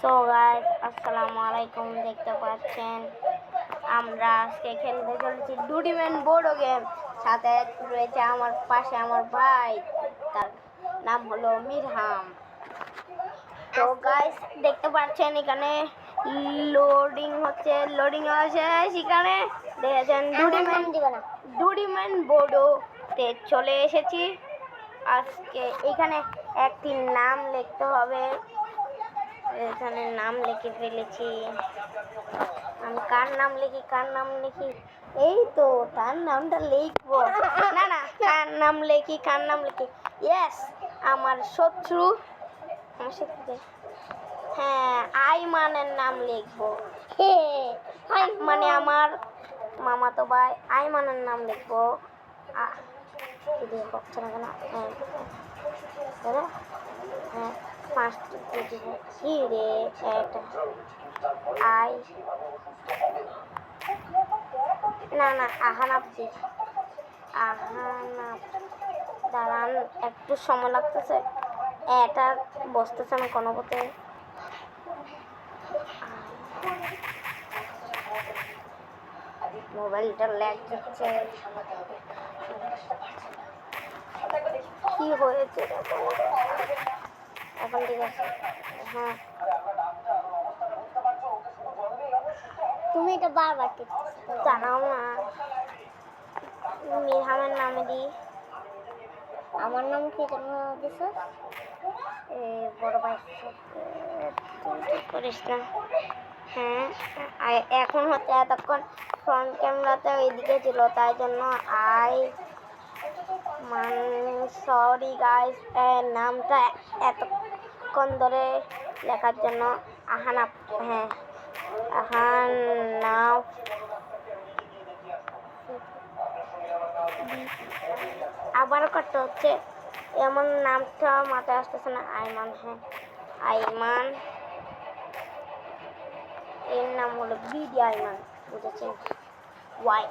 So guys আসসালামু আলাইকুম। দেখতে পাচ্ছেন আমরা আজকে খেলতে চলেছি ডুডিম্যান বোর্ড গেম। সাথে রয়েছে আমার পাশে আমার ভাই, তার নাম হলো মিরহাম। তো গাইস দেখতে পাচ্ছেন এখানে লোডিং হচ্ছে সেখানে দেখেছেন ডুডিম্যান বোর্ডে চলে এসেছি। আজকে এখানে একটি নাম লিখতে হবে, এখানে নাম লিখে ফেলেছি। আমি কার নাম লিখি এই তো তার নামটা লিখবো। না কার নাম লিখি ইয়েস, আমার শত্রু হ্যাঁ আইমানের নাম লিখবো। মানে আমার মামাতো ভাই আইমানের নাম লিখবো। হচ্ছে না কেন? হ্যাঁ পাঁচটি দিব কি রে, এটা আই না আহানাব দি আহানাব। দাঁড়ান একটু সময় লাগতেছে, এটা বসতেছে না কোনো মতে। মোবাইলটা ল্যাগ দিচ্ছে, কি হয়েছে এখন? ঠিক আছে, হ্যাঁ তুমি এটা বারবার জানাও না। মিরহামের নামে দিই। আমার নাম কি জানো দিছ? বড় ভাই ঠিক করিস না। হ্যাঁ এখন হচ্ছে এতক্ষণ ফ্রন্ট ক্যামেরাতে ওইদিকে ছিল, তাই জন্য সরি গাইস, নামটা এতক্ষণ ধরে লেখার জন্য আহানাফ। হ্যাঁ আহানাফ আবার করতে হচ্ছে, এমন নামটা মাথায় আসতেছে না। আইমান, হ্যাঁ আইমান, এর নাম হলো বিডি আইমান, বুঝেছেন? ওয়াই।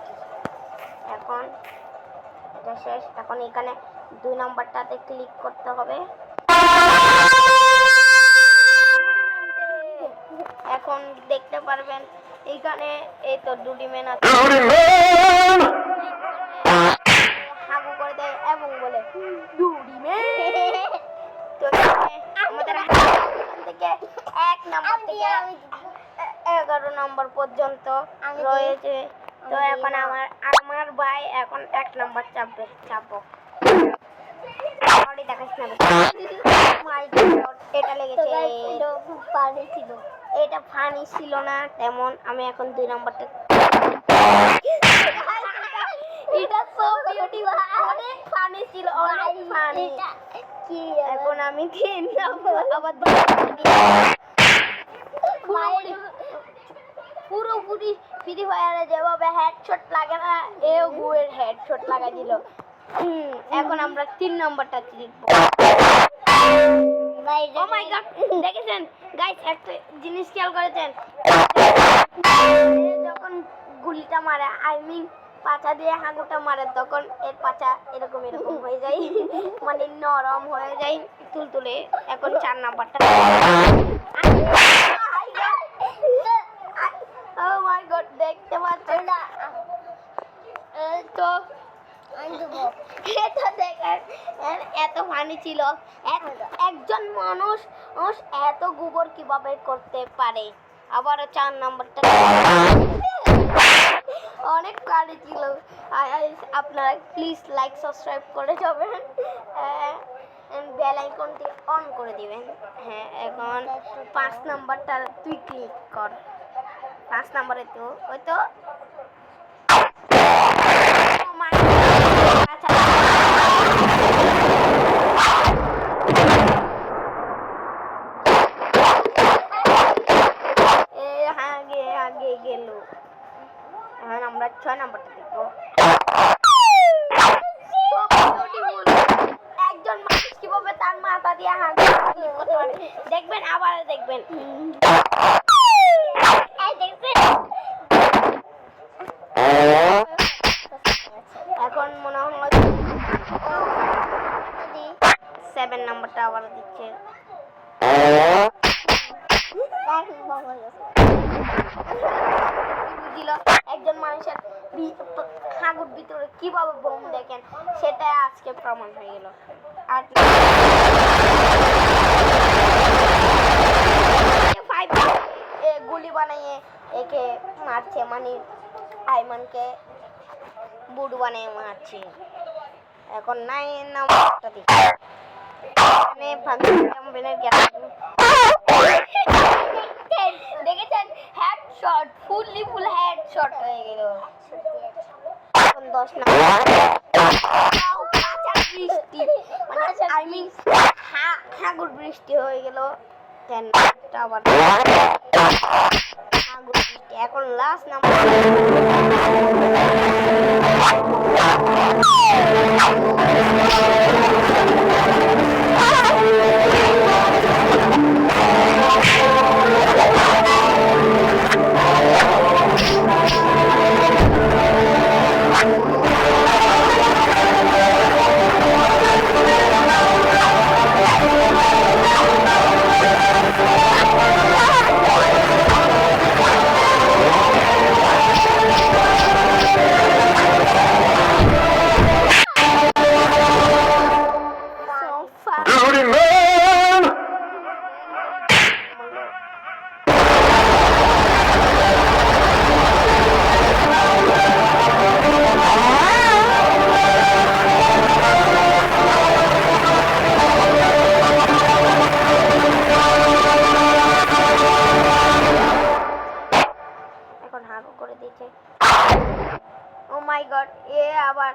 এখন এটা শেষ, এখন এখানে 2 নম্বরটাতে ক্লিক করতে হবে। এখন দেখতে পারবেন এইখানে এই তো ডুডিম্যান আছে, হাগু করে দেয় এবং বলে ডুডিম্যান। তো আমাদের থেকে 1 নম্বর থেকে 11 নম্বর পর্যন্ত রয়েছে। তো এখন আমার ভাই এখন 1 নম্বর চাপবো। দেখাস না, এটা লেগেছে, এটা ফানি ছিল না তেমন। আমি এখন 2 নম্বরটা, এটা সো বিউটিফুল, অনেক ফানি ছিল, অনেক ফানি। এখন আমি 3 নম্বর আবার পুরোপুরি ফ্রি ফায়ারে যেভাবে হেডশট লাগে না, এও গুয়ের হেডশট লাগাই দিল। এখন আমরা 3 নম্বরটা লিখবো। ও মাই গড, দেখেছেন গাইস একটা জিনিস খেয়াল করেছেন? যখন গুলিটা মারে, আই মিন পাছা দিয়ে হাগুটা মারে, তখন এর পাছা এরকম হয়ে যায়, মানে নরম হয়ে যায় তুলতুলে। এখন 4 নাম্বারটা, ও মাই গড, দেখতে পাচ্ছেন না? তো এত ফানি ছিল। একজন মানুষ এত গোবর কিভাবে করতে পারে? আবারও 4 নম্বরটা অনেক ফানি ছিল। আপনারা প্লিজ লাইক সাবস্ক্রাইব করে যাবেন, বেল আইকনটি অন করে দিবেন। হ্যাঁ এখন 5 নম্বরটা তুই ক্লিক কর। 5 নম্বরে তো ওই তো আগে গেল। এখন আমরা 6 নম্বরটা দেখবো। একজন মানুষ কিভাবে তার মাথা দিয়ে দেখবেন, আবার দেখবেন। এখন মনে হয় 7 নম্বরটা আবার দিচ্ছে। বুঝিল একজন মানুষের হাগুর ভিতরে কিভাবে বোম দেখেন সেটা আজকে প্রমাণ হয়ে গেল। আর গুলি বানিয়ে একে মারছে, মানে আইমানকে বুড়ো বানিয়ে মারছে। এখন নাই নামটা দিচ্ছে দেখেছেন হেডশট, ফুল হেডশট হয়ে গেল। এখন 10 নাম্বার বৃষ্টি, মানে আই মিন হাগুর বৃষ্টি হয়ে গেল। 10 আবার হাগুর বৃষ্টি। এখন লাস্ট নাম্বার Howdy, man! এখন হাগু করে দিয়েছে। ও মাই গড, এ আবার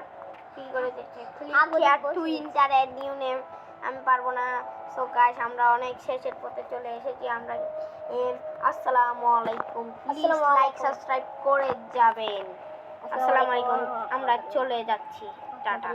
কি করে দিয়েছে? Clear to enter a new name. আমি পারবো না। সো গাইস, আমরা অনেক শেষের পথে চলে এসেছি। আমরা আসসালামু আলাইকুম। প্লিজ লাইক সাবস্ক্রাইব করে যাবেন। আসসালামু আলাইকুম। আমরা চলে যাচ্ছি। টাটা।